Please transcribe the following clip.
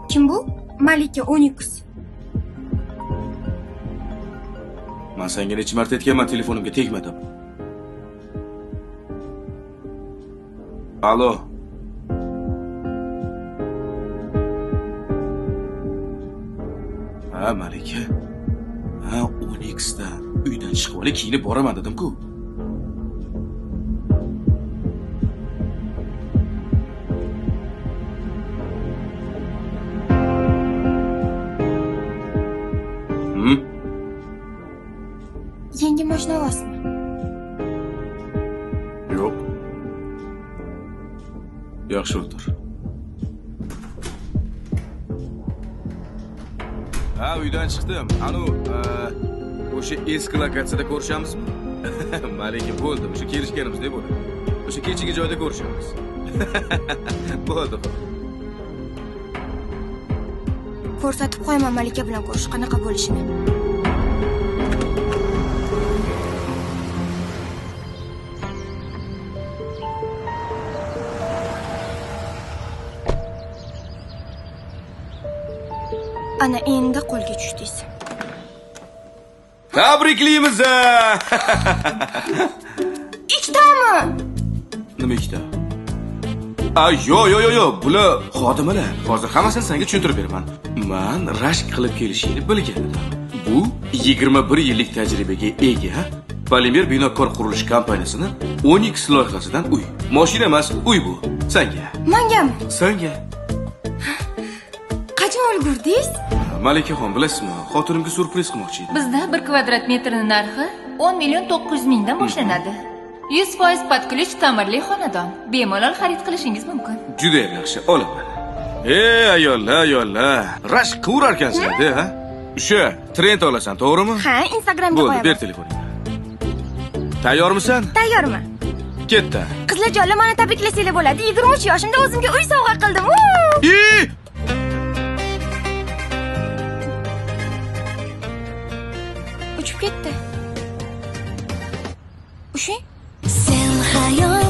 Kim bu? Malika Onyx. Men senga necha marta aytganman telefonimga tegma deb. Alo. Ha, Malika. Ha, Onyxda uydan chiqib olib kiyinib boraman dedim-ku. Yangi mashina olasizmi? Yo'q. Yaxshi o'tir. Ha, uydan chiqdim. O'sha eski lokatsiyada ko'rishamizmi? Malika bo'ldi, o'sha kelishganimizdek bo'ldi. O'sha kechagi joyda ko'rishamiz. Bo'ldi. Ko'rsatib qo'yaman Malika bilan ko'rish qanaqa bo'lishini. Ana endi qo'lga tushdingiz. Tabriklaymiz. Ikkitami? Nima ikkita? Yo'q, bular xodimlar. Hozir hammasini senga tushuntirib beraman. Men rashk qilib kelishingni bilgan edim. Bu 21 yillik tajribaga ega polimer binokor qurilish kompaniyasini Onyx loyihasidan uy. Mashina emas, uy bu. Senga. Mengami? Senga. Qachon ulgurdingiz? Malikaxon, bilasizmi, xotinimga surpriz qilmoqchi edim. Bizda 1 kvadrat metrning narxi 10 million 900 mingdan boshlanadi. 100% pod ключ ta'mirli xonadon. Bemalol xarid qilishingiz mumkin. Juda yaxshi, olaman. Ayollar, rashk qilar ekansizlar-da, ha? O'sha trend olasan, to'g'rimi? Ha, Instagramga qo'yaman. qo'yaman. Ber telefoningni. Tayyormisan? Tayyorman. Ketdi. Qizlarjonlar, meni tabriklasanglar bo'ladi. 23 yoshimda o'zimga uy sovg'a qildim. Uchib ketdi. Ushi? Sen hayot